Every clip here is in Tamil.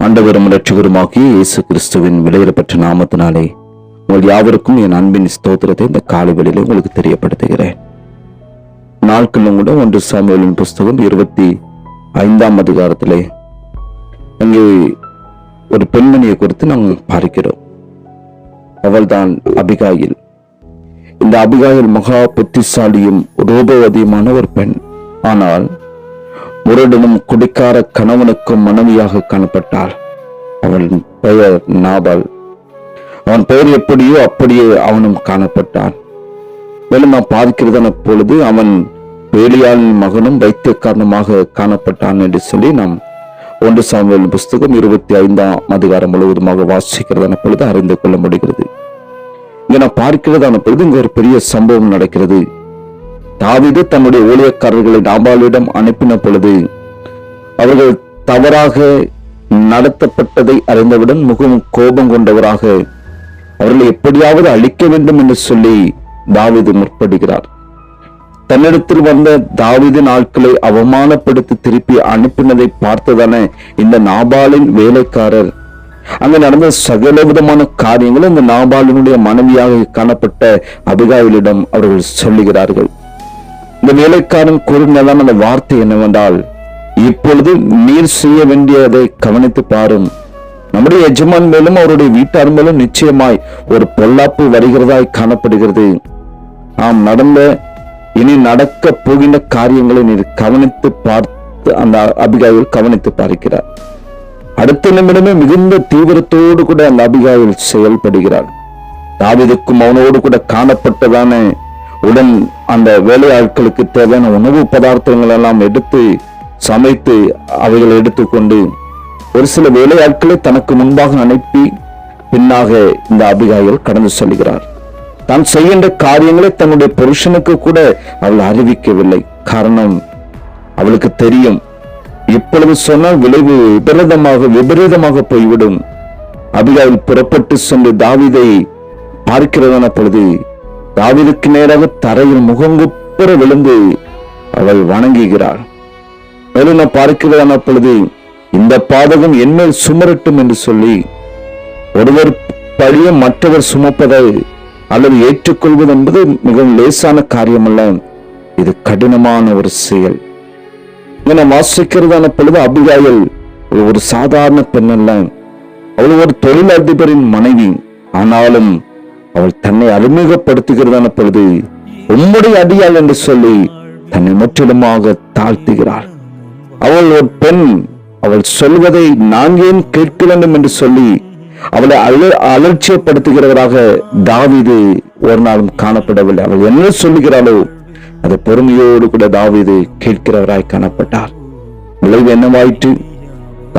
ஆண்டவரும் இரட்சகருமாகிய இயேசு கிறிஸ்துவின் விலையிடப்பட்ட நாமத்தினாலே உங்கள் யாவருக்கும் என் அன்பின் ஸ்தோத்திரத்தை இந்த காலை வேளையிலே உங்களுக்கு தெரியப்படுத்துகிறேன். நாட்களும் கூட 1 சாமுவேலின் புஸ்தகம் 25ஆம் அதிகாரத்திலே அங்கே ஒரு பெண்மணியை குறித்து நாம் பார்க்கிறோம். அவள்தான் அபிகாயில். இந்த அபிகாயில் மகா புத்திசாலியும் ரூபவதியுமான ஒரு பெண். ஆனால் முரடனும் குடிக்கார கணவனுக்கும் மனைவியாக காணப்பட்டாள். அவன் பெயர் நாபால். அவன் பெயர் எப்படியோ அப்படியே அவனும் காணப்பட்டான். மேலும் நாம் பார்க்கிறதான பொழுது அவன் வேலியாளின் மகனும் வைத்தியக்காரனுமாக காணப்பட்டான் என்று சொல்லி நாம் 1 சாமுவேல் புஸ்தகம் 25ஆம் அதிகாரம் முழுவதுமாக வாசிக்கிறதான பொழுது அறிந்து கொள்ள முடிகிறது. இங்க நான் பார்க்கிறதான பொழுது இங்க ஒரு பெரிய சம்பவம் நடக்கிறது. தாவீது தன்னுடைய ஊழியக்காரர்களை நாபாலிடம் அனுப்பின பொழுது அவர்கள் தவறாக நடத்தப்பட்டதை அறிந்தவுடன் மிகவும் கோபம் கொண்டவராக அவர்களை எப்படியாவது அழிக்க வேண்டும் என்று சொல்லி தாவீது முற்படுகிறார். தன்னிடத்தில் வந்த தாவீதின் ஆட்களை அவமானப்படுத்தி திருப்பி அனுப்பினதை பார்த்ததான இந்த நாபாலின் வேலைக்காரர் அங்க நடந்த சகல விதமான காரியங்களும் இந்த நாபாலினுடைய மனைவியாக காணப்பட்ட அபிகாயிலிடம் அவர்கள் சொல்லுகிறார்கள். இந்த வேலைக்காரன் கூறினதான அந்த வார்த்தை என்னவென்றால், இப்பொழுது நீர் செய்ய வேண்டியதை கவனித்து பாரும். நம்முடைய எஜமான் மேலும் அவருடைய வீட்டார் மேலும் நிச்சயமாய் ஒரு பொல்லாப்பு வருகிறதாய் காணப்படுகிறது. இனி நடக்க போகின்ற காரியங்களை நீர் கவனித்து பார்த்து அந்த அபிகாயில் கவனித்து பார்க்கிறார். அடுத்த நிமிடமே மிகுந்த தீவிரத்தோடு கூட அந்த அபிகாயில் செயல்படுகிறார். தாவீதுக்கும் அவனோடு கூட காணப்பட்டதான உடன் அந்த வேலையாட்களுக்கு தேவையான உணவு பதார்த்தங்கள் எல்லாம் எடுத்து சமைத்து அவைகளை எடுத்துக்கொண்டு ஒரு சில வேலையாட்களை தனக்கு முன்பாக அனுப்பி பின்னாக இந்த அபிகாயில் கடந்து செல்கிறார். தான் செய்கின்ற காரியங்களை தன்னுடைய புருஷனுக்கு கூட அவள் அறிவிக்கவில்லை. காரணம், அவளுக்கு தெரியும் இப்பொழுது சொன்னால் விளைவு விபரீதமாக போய்விடும். அபிகாயில் புறப்பட்டு சென்று தாவீதை பார்க்கிறதான பொழுது தாவீதுக்கு நேராக தரையில் முகங்குப்புற விழுந்து அவள் வணங்குகிறாள். மேலும் நான் பார்க்கிறதான பொழுது இந்த பாதகம் என்மேல் சுமரட்டும் என்று சொல்லி ஒருவர் பழிய மற்றவர் சுமப்பதை அல்லது ஏற்றுக்கொள்வது என்பது மிகவும் லேசான காரியம் அல்ல. இது கடினமான ஒரு செயல். நான் வாசிக்கிறதான பொழுது அபிகாயில் ஒரு சாதாரண பெண் அல்ல. அவள் ஒரு தொழிலதிபரின் மனைவி. ஆனாலும் அவள் தன்னை அறிமுகப்படுத்துகிறதான பொழுது உம்முடைய அடியாள் என்று சொல்லி தன்னை முற்றிலுமாக தாழ்த்துகிறாள். அவள் ஒரு பெண். அவள் சொல்வதை நான் ஏன் கேட்க வேண்டும் என்று சொல்லி அவளை அலட்சியப்படுத்துகிறவராக தாவீது ஒரு நாளும் காணப்படவில்லை. அவள் என்ன சொல்லுகிறாளோ அதை பொறுமையோடு கூட தாவீது கேட்கிறவராய் காணப்பட்டார். விளைவு என்னவாயிற்று?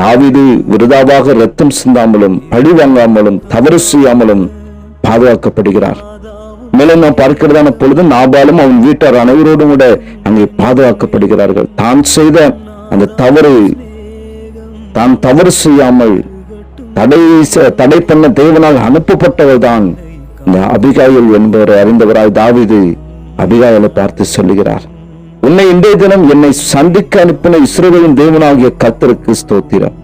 தாவீது விருதாவாக இரத்தம் சிந்தாமலும் பழி வாங்காமலும் தவறு செய்யாமலும் பாதுகாக்கப்படுகிறார். மேலும் நாம் பார்க்கிறதான பொழுது நாபாலும் அவன் வீட்டார் அனைவரோடும் கூட அங்கே பாதுகாக்கப்படுகிறார்கள். தான் தவறு செய்யாமல் தடை பண்ண தேவனால் அனுப்பப்பட்டவர் தான் இந்த அபிகாயில் என்பவரை அறிந்தவராய் தாவீது அபிகாயிலை பார்த்து சொல்லுகிறார், உன்னை இன்றைய தினம் என்னை சந்திக்க அனுப்பின இஸ்ரவேலின் தேவனாகிய கர்த்தருக்கு ஸ்தோத்திரம்.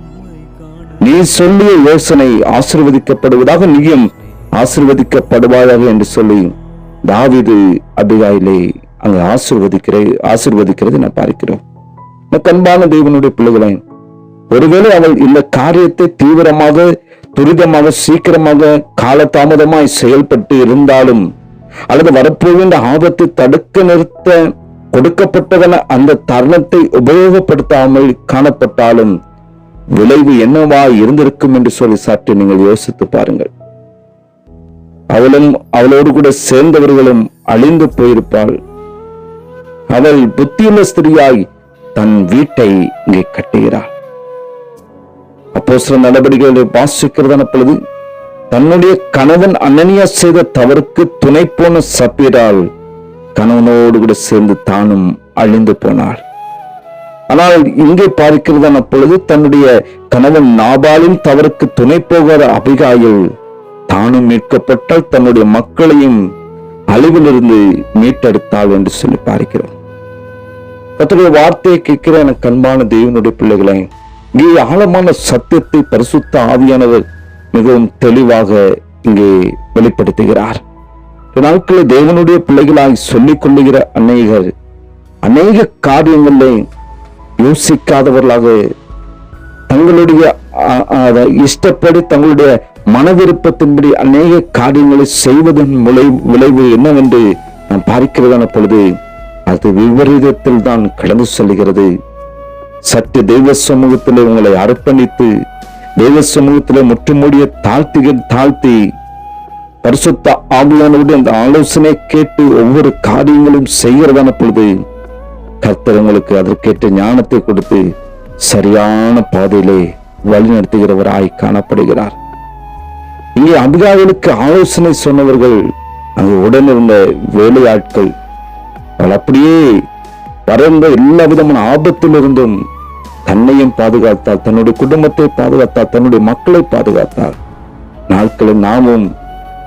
நீ சொல்லிய யோசனை ஆசீர்வதிக்கப்படுவதாக, நீயும் ஆசீர்வதிக்கப்படுவாயாக என்று சொல்லி தாவீது அபிகாயிலை அங்கு ஆசீர்வதிக்கிறது நான் பார்க்கிறோம். அன்பான தேவனுடைய பிள்ளைகளை, ஒருவேளை அவள் இந்த காரியத்தை தீவிரமாக துரிதமாக சீக்கிரமாக காலதாமதமாய் செயல்பட்டு இருந்தாலும் அல்லது வரப்போகின்ற ஆபத்தை தடுக்க நிறுத்த கொடுக்கப்பட்டதான அந்த தருணத்தை உபயோகப்படுத்தாமல் காணப்பட்டாலும் விளைவு என்னவா இருந்திருக்கும் என்று சொல்லி சற்று நீங்கள் யோசித்து பாருங்கள். அவளும் அவளோடு கூட சேர்ந்தவர்களும் அழிந்து போயிருப்பாள். அவள் புத்தியுள்ள ஸ்திரியாய் தன் வீட்டை இங்கே கட்டுகிறாள். அப்போஸ்தலர் நடவடிக்கைகளை வாசிக்கிறதான பொழுது தன்னுடைய கணவன் அனனியா செய்த தவறுக்கு துணை போன சப்பீரால் கணவனோடு கூட சேர்ந்து தானும் அழிந்து போனாள். ஆனால் இங்கே பார்க்கிறதான பொழுது தன்னுடைய கணவன் நாபாலின் தவறுக்கு துணை போகாத அபிகாயில் தானும் மீட்கப்பட்டால் தன்னுடைய மக்களையும் அழிவிலிருந்து மீட்டெடுத்தாள் என்று சொல்லி பார்க்கிறோம். கர்த்தருடைய வார்த்தையை கேட்கிற எனக்கு அன்பான தேவனுடைய பிள்ளைகளை, இங்கே ஆழமான சத்தியத்தை பரிசுத்த ஆவியானவர் மிகவும் தெளிவாக இங்கே வெளிப்படுத்துகிறார். நாட்களில் தேவனுடைய பிள்ளைகளாய் சொல்லிக் கொள்ளுகிற அநேக காரியங்களை யோசிக்காதவர்களாக தங்களுடைய இஷ்டப்படி தங்களுடைய மன விருப்பத்தின்படி அநேக காரியங்களை செய்வதன் விளைவு என்னவென்று நாம் பார்க்கிறதான பொழுது அது விபரீதத்தில் தான் கடந்து செல்கிறது. சற்று தெய்வ சமூகத்திலே உங்களை அர்ப்பணித்து தெய்வ சமூகத்திலே முற்றுமுடிய தாழ்த்தி பரிசுத்த ஆவியானவருடைய அந்த ஆலோசனை கேட்டு ஒவ்வொரு காரியங்களும் செய்கிறதான பொழுது கர்த்தர் உங்களுக்கு அதற்கேற்ற ஞானத்தை கொடுத்து சரியான பாதையிலே வழிநடத்துகிறவராய் காணப்படுகிறார். இங்கே அபிகாயிலுக்கு ஆலோசனை சொன்னவர்கள் அங்கு உடனிருந்த வேலையாட்கள். அவள் அப்படியே வறந்த எல்லா விதமான ஆபத்திலிருந்தும் தன்னையும் பாதுகாத்தாள், தன்னுடைய குடும்பத்தை பாதுகாத்தாள், தன்னுடைய மக்களை பாதுகாத்தாள். நாட்களில் நாமும்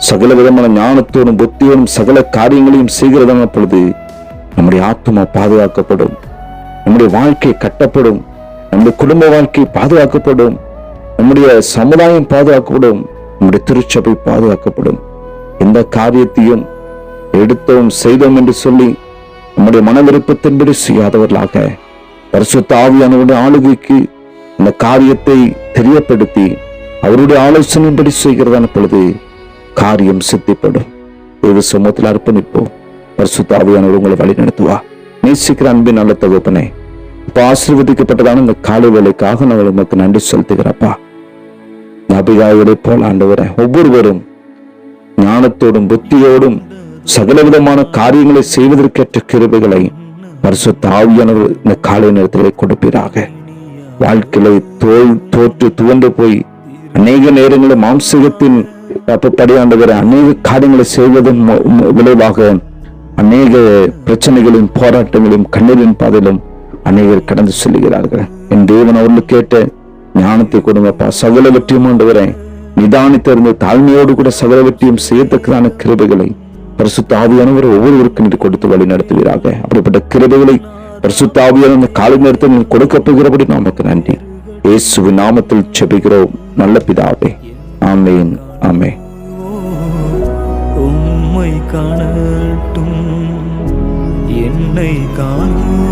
சகல விதமான ஞானத்தோடும் புத்தியோடும் சகல காரியங்களையும் செய்கிறதான பொழுது நம்முடைய ஆத்மா பாதுகாக்கப்படும், நம்முடைய வாழ்க்கை கட்டப்படும், நம்முடைய குடும்ப வாழ்க்கை பாதுகாக்கப்படும், நம்முடைய சமுதாயம் பாதுகாக்கப்படும், நம்முடைய திருச்சபை பாதுகாக்கப்படும். எந்த காரியத்தையும் எடுத்தோம் செய்தோம் என்று சொல்லி நம்முடைய மன விருப்பத்தின்படி செய்யாதவர்களாக பரிசுத்த ஆவியானவருடைய ஆளுகைக்கு அந்த காரியத்தை தெரியப்படுத்தி அவருடைய ஆலோசனைப்படி செய்கிறதான பொழுது காரியம் சித்திப்படும். தேவ சமூகத்தில் அர்ப்பணிப்போம். பரிசுத்த ஆவியானவர் உங்களை வழி நடத்துவா. நேசிக்கிற அன்பின் நல்ல தகப்பனே, இப்ப ஆசீர்வதிக்கப்பட்டதான இந்த காலை வேலைக்காக நாங்கள் உமக்கு நன்றி செலுத்துகிறப்பா. அபிகாயிலை போல ஆண்டவரே, ஒவ்வொருவரும் ஞானத்தோடும் புத்தியோடும் சகலவிதமான காரியங்களை செய்வதற்கேற்ற கிருபைகளை பரிசுத்த ஆவியானவர் இந்த காலை நேரத்திலே கொடுப்பீராக. வாழ்க்கையை தோற்று துவண்டு போய் அநேக நேரங்களில் மாம்சகத்தின் படியாண்டவரை அநேக காரியங்களை செய்வதன் விளைவாக அநேக பிரச்சனைகளின் போராட்டங்களையும் கண்ணீரின் பாதையிலும் அநேகர் கடந்து செல்கிறார்கள். என் தேவன் அவர்களுக்கு கேட்ட ஞானத்தை கொடுங்கப்பா. சகல வெற்றியும் ஆண்டவரை நிதானித்திருந்த தாழ்மையோடு கூட சகல வெற்றியும் செய்யத்தக்கதான கிருபைகளை பரிசுத்த ஆவியானவர் ஒவ்வொருவருக்கும் நீர் கொடுத்து வழி நடத்துவீராக. அப்படிப்பட்ட கிருபைகளை பரிசுத்த ஆவியான காலை நேரத்தில் நீர் கொடுக்க போகிறபடி நமக்கு நன்றி. இயேசுவின் நாமத்தில் ஜெபிக்கிறோம் நல்ல பிதாவே, ஆமென், ஆமென். உம்மை காணட்டும், என்னை காணும்